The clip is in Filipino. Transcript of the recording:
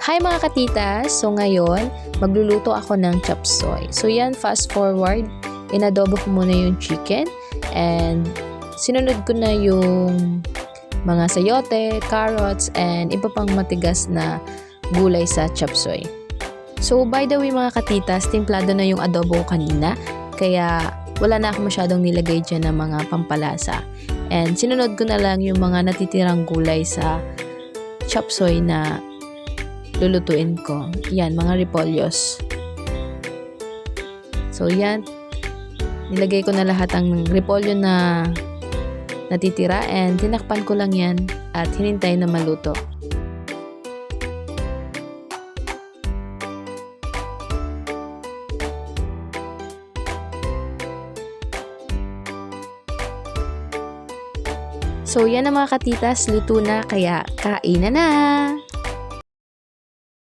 Hi mga katitas! So ngayon, magluluto ako ng chop suey. So yan, fast forward, inadobo ko muna yung chicken and sinunod ko na yung mga sayote, carrots, and iba pang matigas na gulay sa chop suey. So by the way mga katitas, timplado na yung adobo ko kanina, kaya wala na ako masyadong nilagay dyan ng mga pampalasa. And sinunod ko na lang yung mga natitirang gulay sa chop suey na lulutuin ko. Yan, mga repollos. So yan, nilagay ko na lahat ang repolyo na natitira and tinakpan ko lang yan at hinintay na maluto. So yan na mga katitas, luto na, kaya kain na!